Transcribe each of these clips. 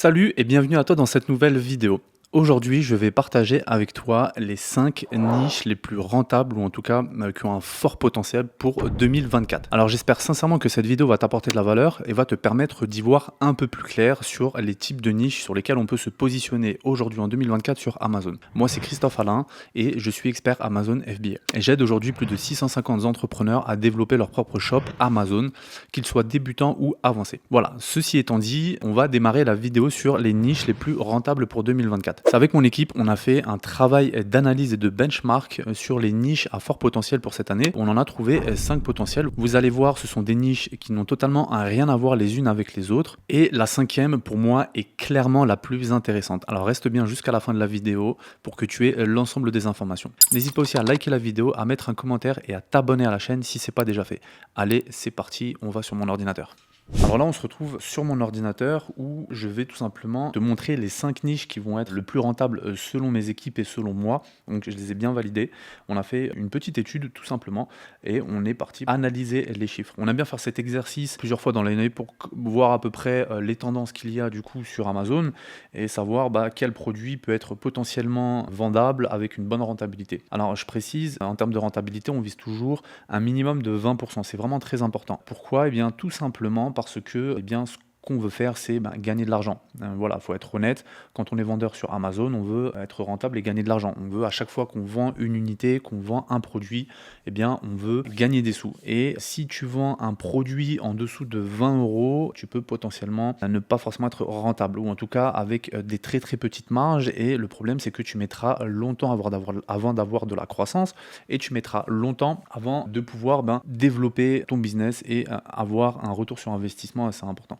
Salut et bienvenue à toi dans cette nouvelle vidéo. Aujourd'hui, je vais partager avec toi les 5 niches les plus rentables ou en tout cas qui ont un fort potentiel pour 2024. Alors j'espère sincèrement que cette vidéo va t'apporter de la valeur et va te permettre d'y voir un peu plus clair sur les types de niches sur lesquelles on peut se positionner aujourd'hui en 2024 sur Amazon. Moi c'est Christophe Alain et je suis expert Amazon FBA. Et j'aide aujourd'hui plus de 650 entrepreneurs à développer leur propre shop Amazon, qu'ils soient débutants ou avancés. Voilà, ceci étant dit, on va démarrer la vidéo sur les niches les plus rentables pour 2024. C'est avec mon équipe, on a fait un travail d'analyse et de benchmark sur les niches à fort potentiel pour cette année. On en a trouvé 5 potentiels. Vous allez voir, ce sont des niches qui n'ont totalement rien à voir les unes avec les autres. Et la cinquième, pour moi, est clairement la plus intéressante. Alors reste bien jusqu'à la fin de la vidéo pour que tu aies l'ensemble des informations. N'hésite pas aussi à liker la vidéo, à mettre un commentaire et à t'abonner à la chaîne si ce n'est pas déjà fait. Allez, c'est parti, on va sur mon ordinateur. Alors là, on se retrouve sur mon ordinateur où je vais tout simplement te montrer les 5 niches qui vont être le plus rentables selon mes équipes et selon moi. Donc je les ai bien validées. On a fait une petite étude tout simplement et on est parti analyser les chiffres. On aime bien faire cet exercice plusieurs fois dans l'année pour voir à peu près les tendances qu'il y a du coup sur Amazon et savoir quel produit peut être potentiellement vendable avec une bonne rentabilité. Alors je précise, en termes de rentabilité, on vise toujours un minimum de 20%. C'est vraiment très important. Pourquoi? Eh bien tout simplement parce que ce qu'on veut faire, c'est gagner de l'argent. Voilà, il faut être honnête. Quand on est vendeur sur Amazon, on veut être rentable et gagner de l'argent. On veut à chaque fois qu'on vend une unité, qu'on vend un produit, on veut gagner des sous. Et si tu vends un produit en dessous de 20 €, tu peux potentiellement ne pas forcément être rentable, ou en tout cas avec des très très petites marges. Et le problème, c'est que tu mettras longtemps avant d'avoir de la croissance, et tu mettras longtemps avant de pouvoir développer ton business et avoir un retour sur investissement assez important.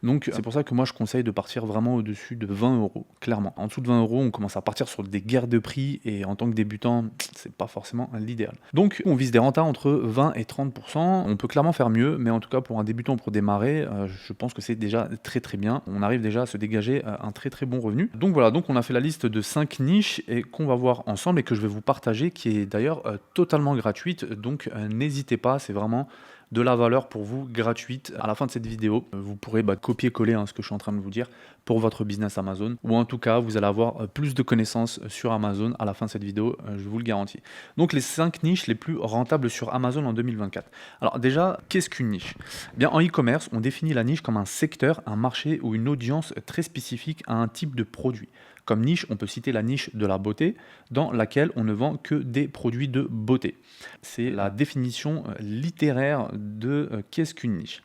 Donc c'est pour ça que moi je conseille de partir vraiment au-dessus de 20 €, clairement. En dessous de 20 €, on commence à partir sur des guerres de prix et en tant que débutant, c'est pas forcément l'idéal. Donc on vise des rentas entre 20 et 30%. On peut clairement faire mieux, mais en tout cas pour un débutant, pour démarrer, je pense que c'est déjà très très bien. On arrive déjà à se dégager un très très bon revenu. Donc voilà, donc on a fait la liste de 5 niches et qu'on va voir ensemble et que je vais vous partager, qui est d'ailleurs totalement gratuite. Donc n'hésitez pas, c'est vraiment de la valeur pour vous gratuite. À la fin de cette vidéo, vous pourrez copier-coller ce que je suis en train de vous dire pour votre business Amazon, ou en tout cas vous allez avoir plus de connaissances sur Amazon à la fin de cette vidéo, je vous le garantis. Donc les 5 niches les plus rentables sur Amazon en 2024. Alors déjà, qu'est-ce qu'une niche? Bien, en e-commerce, on définit la niche comme un secteur, un marché ou une audience très spécifique à un type de produit. Comme niche, on peut citer la niche de la beauté, dans laquelle on ne vend que des produits de beauté. C'est la définition littéraire de qu'est-ce qu'une niche.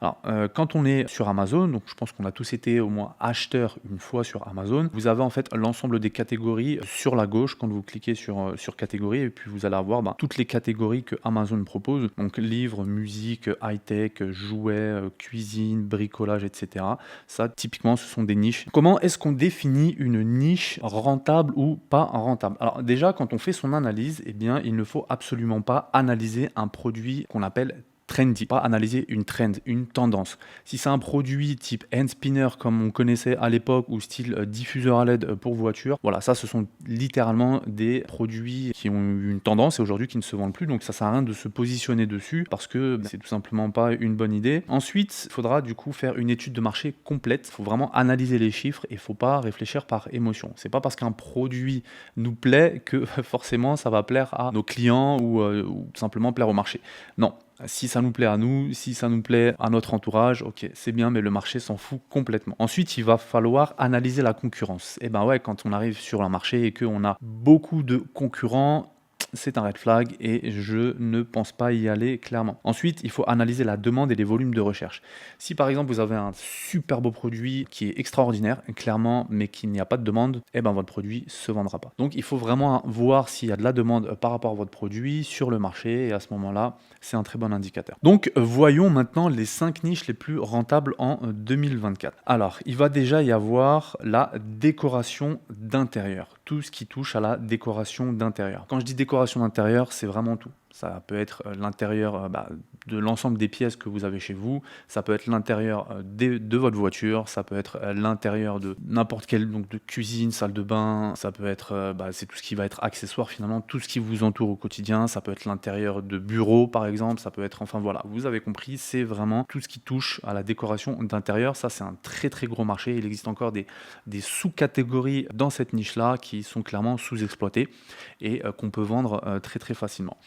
Alors, quand on est sur Amazon, donc je pense qu'on a tous été au moins acheteurs une fois sur Amazon, vous avez en fait l'ensemble des catégories sur la gauche quand vous cliquez sur catégories, et puis vous allez avoir toutes les catégories que Amazon propose, donc livres, musique, high-tech, jouets, cuisine, bricolage, etc. Ça, typiquement, ce sont des niches. Comment est-ce qu'on définit une niche rentable ou pas rentable? Alors déjà, quand on fait son analyse, il ne faut absolument pas analyser un produit qu'on appelle trendy, pas analyser une trend, une tendance. Si c'est un produit type hand spinner comme on connaissait à l'époque, ou style diffuseur à LED pour voiture, voilà, ça ce sont littéralement des produits qui ont eu une tendance et aujourd'hui qui ne se vendent plus, donc ça sert à rien de se positionner dessus parce que c'est tout simplement pas une bonne idée. Ensuite, il faudra du coup faire une étude de marché complète, il faut vraiment analyser les chiffres et il ne faut pas réfléchir par émotion. C'est pas parce qu'un produit nous plaît que forcément ça va plaire à nos clients ou tout simplement plaire au marché. Non. Si ça nous plaît à nous, si ça nous plaît à notre entourage, ok, c'est bien, mais le marché s'en fout complètement. Ensuite, il va falloir analyser la concurrence. Et quand on arrive sur un marché et qu'on a beaucoup de concurrents, c'est un red flag et je ne pense pas y aller clairement. Ensuite, il faut analyser la demande et les volumes de recherche. Si par exemple vous avez un super beau produit qui est extraordinaire, clairement, mais qu'il n'y a pas de demande, votre produit ne se vendra pas. Donc il faut vraiment voir s'il y a de la demande par rapport à votre produit sur le marché, et à ce moment-là, c'est un très bon indicateur. Donc voyons maintenant les 5 niches les plus rentables en 2024. Alors, il va déjà y avoir la décoration d'intérieur. Tout ce qui touche à la décoration d'intérieur. Quand je dis décoration d'intérieur, c'est vraiment tout. Ça peut être l'intérieur de l'ensemble des pièces que vous avez chez vous, ça peut être l'intérieur de votre voiture, ça peut être l'intérieur de n'importe quelle donc de cuisine, salle de bain, ça peut être c'est tout ce qui va être accessoire finalement, tout ce qui vous entoure au quotidien, ça peut être l'intérieur de bureau par exemple, ça peut être enfin voilà, vous avez compris, c'est vraiment tout ce qui touche à la décoration d'intérieur. Ça, c'est un très très gros marché. Il existe encore des sous-catégories dans cette niche-là qui sont clairement sous-exploitées et qu'on peut vendre très très facilement.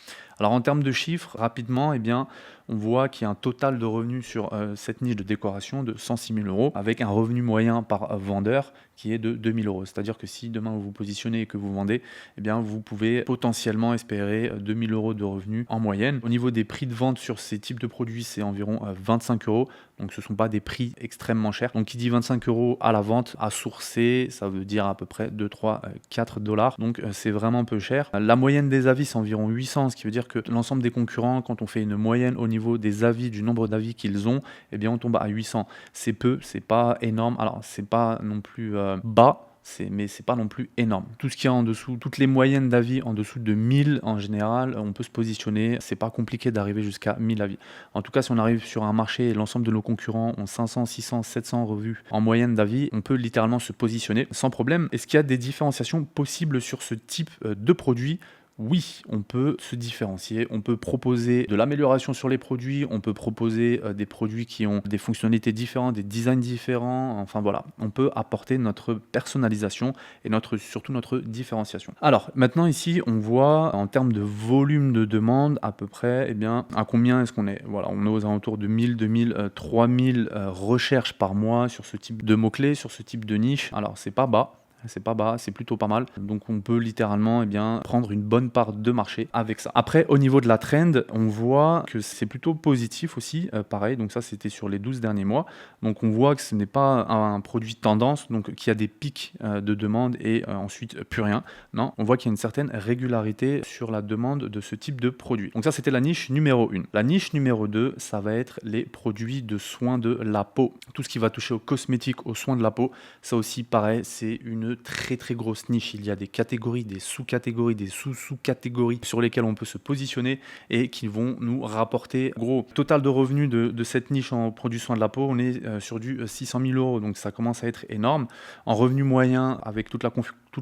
Alors en termes de chiffres, rapidement, eh bien, on voit qu'il y a un total de revenus sur cette niche de décoration de 106 000 euros avec un revenu moyen par vendeur qui est de 2 000 euros. C'est-à-dire que si demain vous vous positionnez et que vous vendez, eh bien, vous pouvez potentiellement espérer 2 000 euros de revenus en moyenne. Au niveau des prix de vente sur ces types de produits, c'est environ 25 euros. Donc ce ne sont pas des prix extrêmement chers. Donc qui dit 25 euros à la vente, à sourcer, ça veut dire à peu près 2, 3, 4 dollars. Donc c'est vraiment peu cher. La moyenne des avis, c'est environ 800, ce qui veut dire que l'ensemble des concurrents, quand on fait une moyenne au niveau des avis, du nombre d'avis qu'ils ont, eh bien on tombe à 800. C'est peu, c'est pas énorme. Alors c'est pas non plus bas, mais c'est pas non plus énorme. Tout ce qu'il y a en dessous, toutes les moyennes d'avis en dessous de 1000 en général, on peut se positionner. C'est pas compliqué d'arriver jusqu'à 1000 avis. En tout cas, si on arrive sur un marché et l'ensemble de nos concurrents ont 500, 600, 700 revues en moyenne d'avis, on peut littéralement se positionner sans problème. Est-ce qu'il y a des différenciations possibles sur ce type de produit ? Oui, on peut se différencier, on peut proposer de l'amélioration sur les produits, on peut proposer des produits qui ont des fonctionnalités différentes, des designs différents, enfin voilà, on peut apporter notre personnalisation et surtout notre différenciation. Alors maintenant ici, on voit en termes de volume de demande à peu près, eh bien, à combien est-ce qu'on est? Voilà, on est aux alentours de 1000, 2000, 3000 recherches par mois sur ce type de mots-clés, sur ce type de niche. Alors c'est pas bas. C'est pas bas, c'est plutôt pas mal. Donc on peut littéralement prendre une bonne part de marché avec ça. Après, au niveau de la trend, on voit que c'est plutôt positif aussi. Pareil, donc ça c'était sur les 12 derniers mois. Donc on voit que ce n'est pas un produit tendance, donc qu'il y a des pics de demande et ensuite plus rien. Non, on voit qu'il y a une certaine régularité sur la demande de ce type de produit. Donc ça c'était la niche numéro 1. La niche numéro 2, ça va être les produits de soins de la peau. Tout ce qui va toucher aux cosmétiques, aux soins de la peau, ça aussi pareil, c'est une très très grosse niche. Il y a des catégories, des sous-catégories, des sous-sous-catégories sur lesquelles on peut se positionner et qui vont nous rapporter gros total de revenus de cette niche en produits soins de la peau. On est sur du 600 000 euros, donc ça commence à être énorme. En revenu moyen, avec toute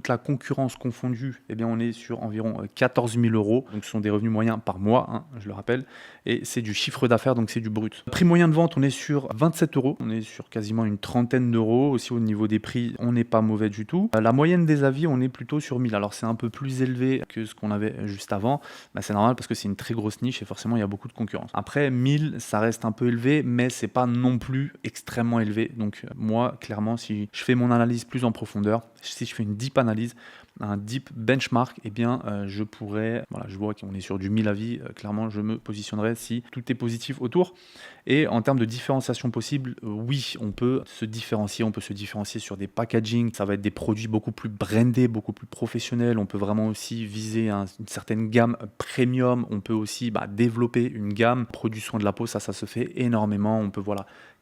la concurrence confondue, eh bien on est sur environ 14 000 euros. Donc ce sont des revenus moyens par mois, hein, je le rappelle. Et c'est du chiffre d'affaires, donc c'est du brut. Prix moyen de vente, on est sur 27 euros. On est sur quasiment une trentaine d'euros. Aussi au niveau des prix, on n'est pas mauvais du tout. La moyenne des avis, on est plutôt sur 1000. Alors c'est un peu plus élevé que ce qu'on avait juste avant. C'est normal parce que c'est une très grosse niche et forcément il y a beaucoup de concurrence. Après 1000, ça reste un peu élevé, mais c'est pas non plus extrêmement élevé. Donc moi, clairement, si je fais mon analyse plus en profondeur, si je fais une deep analyse, un deep benchmark, eh bien je pourrais, voilà, je vois qu'on est sur du 1000 avis, clairement je me positionnerai si tout est positif autour. Et en termes de différenciation possible, oui, on peut se différencier sur des packaging, ça va être des produits beaucoup plus brandés, beaucoup plus professionnels, on peut vraiment aussi viser une certaine gamme premium, on peut aussi développer une gamme produits soins de la peau, ça se fait énormément, on peut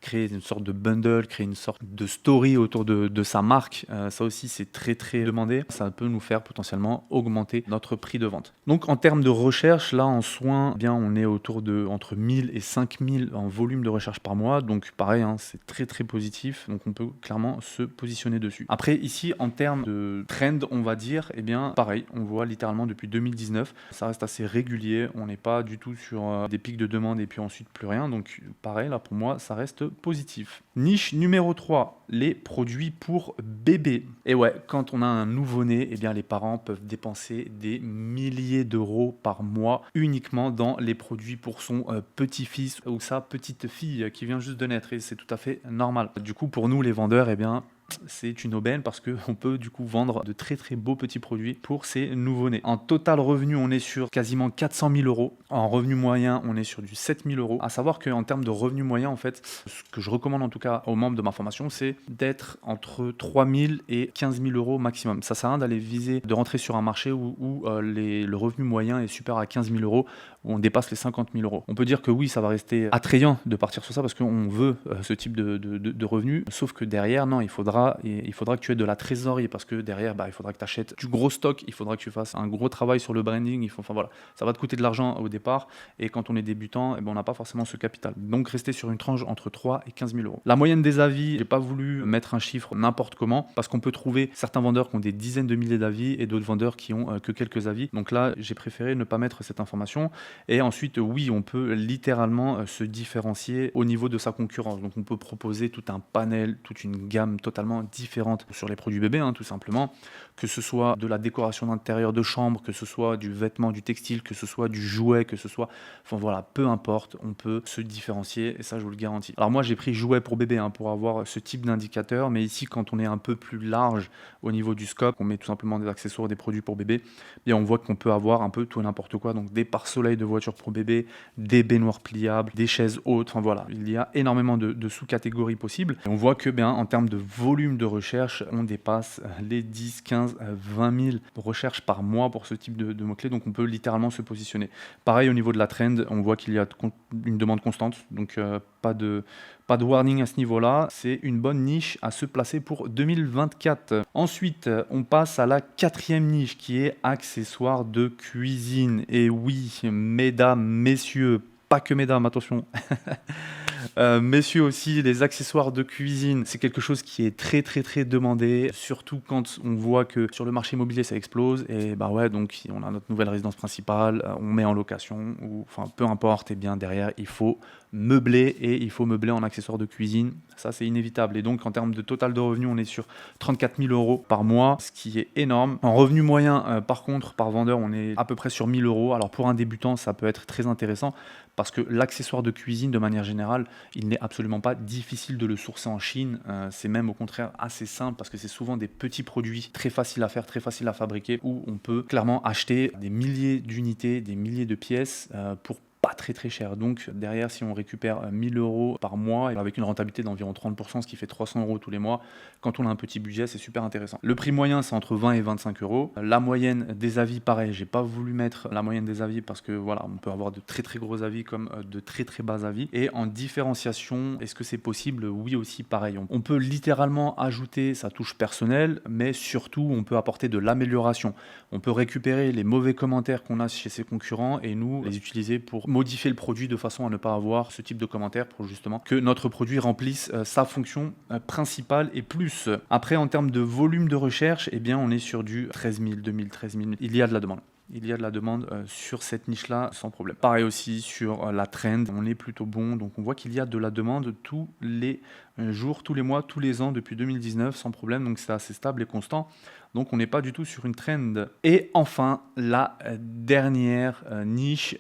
créer une sorte de bundle, créer une sorte de story autour de sa marque, ça aussi c'est très très demandé, ça peut nous faire potentiellement augmenter notre prix de vente. Donc en termes de recherche, là en soins, eh bien on est autour de entre 1000 et 5000 en volume de recherche par mois, donc pareil, hein, c'est très très positif, donc on peut clairement se positionner dessus. Après ici en termes de trend, on va dire, eh bien pareil, on voit littéralement depuis 2019, ça reste assez régulier, on n'est pas du tout sur des pics de demande et puis ensuite plus rien, donc pareil là pour moi ça reste positif. Niche numéro 3, les produits pour bébés. Et ouais, quand on a un nouveau-né, eh bien les parents peuvent dépenser des milliers d'euros par mois uniquement dans les produits pour son petit-fils ou sa petite-fille qui vient juste de naître et c'est tout à fait normal. Du coup, pour nous les vendeurs, eh bien c'est une aubaine parce qu'on peut du coup vendre de très très beaux petits produits pour ces nouveau-nés. En total revenu, on est sur quasiment 400 000 euros. En revenu moyen, on est sur du 7 000 euros. À savoir qu'en termes de revenu moyen, en fait, ce que je recommande en tout cas aux membres de ma formation, c'est d'être entre 3 000 et 15 000 euros maximum. Ça sert à rien d'aller viser, de rentrer sur un marché où le revenu moyen est supérieur à 15 000 euros, où on dépasse les 50 000 euros. On peut dire que oui, ça va rester attrayant de partir sur ça parce qu'on veut ce type de revenus, sauf que derrière, non, il faudra il faudra que tu aies de la trésorerie parce que derrière, il faudra que tu achètes du gros stock, il faudra que tu fasses un gros travail sur le branding, enfin voilà, ça va te coûter de l'argent au départ et quand on est débutant, on n'a pas forcément ce capital. Donc rester sur une tranche entre 3 et 15 000 euros. La moyenne des avis, j'ai pas voulu mettre un chiffre n'importe comment parce qu'on peut trouver certains vendeurs qui ont des dizaines de milliers d'avis et d'autres vendeurs qui ont que quelques avis. Donc là, j'ai préféré ne pas mettre cette information. Et ensuite, oui, on peut littéralement se différencier au niveau de sa concurrence. Donc on peut proposer tout un panel, toute une gamme totalement différente sur les produits bébés, tout simplement. Que ce soit de la décoration d'intérieur de chambre, que ce soit du vêtement, du textile, que ce soit du jouet, que ce soit... Enfin voilà, peu importe, on peut se différencier et ça, je vous le garantis. Alors moi, j'ai pris jouet pour bébé pour avoir ce type d'indicateur. Mais ici, quand on est un peu plus large au niveau du scope, on met tout simplement des accessoires, des produits pour bébé, et on voit qu'on peut avoir un peu tout et n'importe quoi. Donc des pare-soleils de voiture pour bébé, des baignoires pliables, des chaises hautes, enfin voilà, il y a énormément de sous-catégories possibles. Et on voit que en termes de volume de recherche, on dépasse les 10, 15, 20 000 recherches par mois pour ce type de mots-clés. Donc on peut littéralement se positionner. Pareil au niveau de la trend, on voit qu'il y a une demande constante, donc pas de warning à ce niveau-là. C'est une bonne niche à se placer pour 2024. Ensuite, on passe à la 4e niche qui est accessoires de cuisine. Et oui, mesdames, messieurs, pas que mesdames, attention. Messieurs aussi, les accessoires de cuisine, c'est quelque chose qui est très très très demandé, surtout quand on voit que sur le marché immobilier ça explose et ouais, donc on a notre nouvelle résidence principale, on met en location ou enfin peu importe, et bien derrière il faut meubler et il faut meubler en accessoires de cuisine, ça c'est inévitable. Et donc en termes de total de revenus, on est sur 34 000 euros par mois, ce qui est énorme. En revenu moyen, par contre, par vendeur, on est à peu près sur 1 000 euros. Alors pour un débutant, ça peut être très intéressant parce que l'accessoire de cuisine, de manière générale, il n'est absolument pas difficile de le sourcer en Chine. C'est même au contraire assez simple parce que c'est souvent des petits produits très faciles à faire, très faciles à fabriquer, où on peut clairement acheter des milliers d'unités, des milliers de pièces pour pas très très cher. Donc derrière, si on récupère 1 000 euros par mois avec une rentabilité d'environ 30%, ce qui fait 300 euros tous les mois, quand on a un petit budget, c'est super intéressant. Le prix moyen, c'est entre 20 et 25 euros. La moyenne des avis, pareil, j'ai pas voulu mettre la moyenne des avis parce que voilà, on peut avoir de très très gros avis comme de très très bas avis. Et en différenciation, est-ce que c'est possible? Oui aussi, pareil. On peut littéralement ajouter sa touche personnelle, mais surtout, on peut apporter de l'amélioration. On peut récupérer les mauvais commentaires qu'on a chez ses concurrents et nous les utiliser pour modifier le produit de façon à ne pas avoir ce type de commentaires pour justement que notre produit remplisse sa fonction principale et plus. Après, en termes de volume de recherche, on est sur du 13 000, 2 000, 13 000. Il y a de la demande. Il y a de la demande sur cette niche-là sans problème. Pareil aussi sur la trend, on est plutôt bon. Donc on voit qu'il y a de la demande tous les jours, tous les mois, tous les ans depuis 2019 sans problème. Donc c'est assez stable et constant. Donc on n'est pas du tout sur une trend. Et enfin, la dernière niche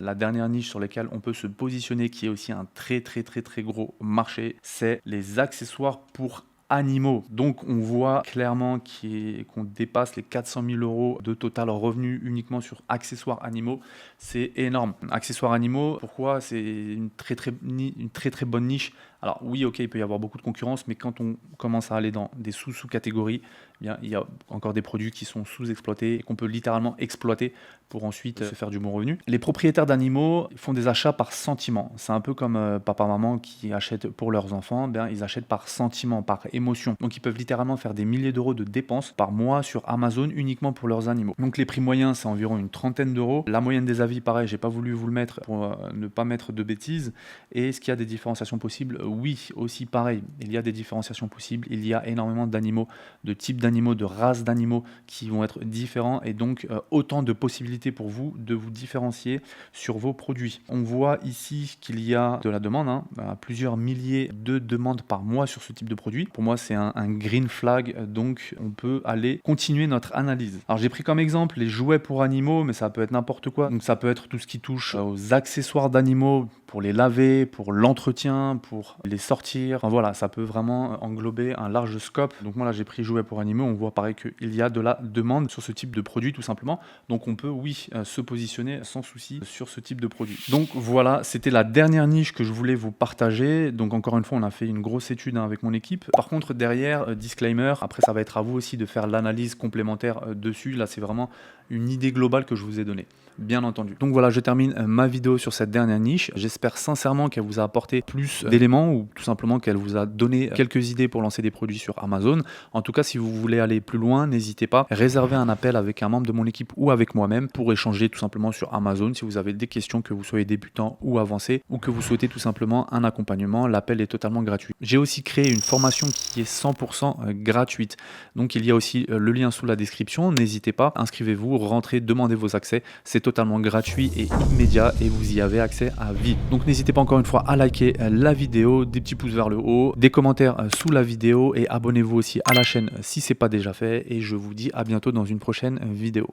sur laquelle on peut se positionner, qui est aussi un très très très très gros marché, c'est les accessoires pour animaux. Donc on voit clairement qu'on dépasse les 400 000 euros de total revenu uniquement sur accessoires animaux. C'est énorme. Accessoires animaux, pourquoi? C'est une très très bonne niche. Alors oui, ok, il peut y avoir beaucoup de concurrence, mais quand on commence à aller dans des sous-catégories, il y a encore des produits qui sont sous-exploités et qu'on peut littéralement exploiter pour ensuite se faire du bon revenu. Les propriétaires d'animaux font des achats par sentiment. C'est un peu comme papa-maman qui achètent pour leurs enfants, ils achètent par sentiment, par émotion. Donc ils peuvent littéralement faire des milliers d'euros de dépenses par mois sur Amazon uniquement pour leurs animaux. Donc les prix moyens, c'est environ une trentaine d'euros. La moyenne des avis, pareil, j'ai pas voulu vous le mettre pour ne pas mettre de bêtises. Et est-ce qu'il y a des différenciations possibles? Oui, aussi pareil. Il y a des différenciations possibles. Il y a énormément d'animaux, de types d'animaux, de races d'animaux qui vont être différents et donc autant de possibilités pour vous de vous différencier sur vos produits. On voit ici qu'il y a de la demande, plusieurs milliers de demandes par mois sur ce type de produit. Pour moi, c'est un green flag, donc on peut aller continuer notre analyse. Alors j'ai pris comme exemple les jouets pour animaux, mais ça peut être n'importe quoi. Donc ça peut être tout ce qui touche aux accessoires d'animaux pour les laver, pour l'entretien, pour les sortir. Enfin voilà, ça peut vraiment englober un large scope. Donc moi là, j'ai pris jouets pour animaux. On voit pareil qu'il y a de la demande sur ce type de produit tout simplement. Donc on peut, oui, se positionner sans souci sur ce type de produit. Donc voilà, c'était la dernière niche que je voulais vous partager. Donc encore une fois, on a fait une grosse étude avec mon équipe. Par contre, derrière, disclaimer, après ça va être à vous aussi de faire l'analyse complémentaire dessus. Là, c'est vraiment une idée globale que je vous ai donnée. bien entendu. Donc voilà, je termine ma vidéo sur cette dernière niche. J'espère sincèrement qu'elle vous a apporté plus d'éléments ou tout simplement qu'elle vous a donné quelques idées pour lancer des produits sur Amazon. En tout cas, si vous voulez aller plus loin, n'hésitez pas, réservez un appel avec un membre de mon équipe ou avec moi-même pour échanger tout simplement sur Amazon. Si vous avez des questions, que vous soyez débutant ou avancé, ou que vous souhaitez tout simplement un accompagnement, l'appel est totalement gratuit. J'ai aussi créé une formation qui est 100% gratuite. Donc il y a aussi le lien sous la description. N'hésitez pas, inscrivez-vous, rentrez, demandez vos accès. C'est totalement gratuit et immédiat et vous y avez accès à vie. Donc n'hésitez pas encore une fois à liker la vidéo, des petits pouces vers le haut, des commentaires sous la vidéo et abonnez-vous aussi à la chaîne si ce n'est pas déjà fait. Et je vous dis à bientôt dans une prochaine vidéo.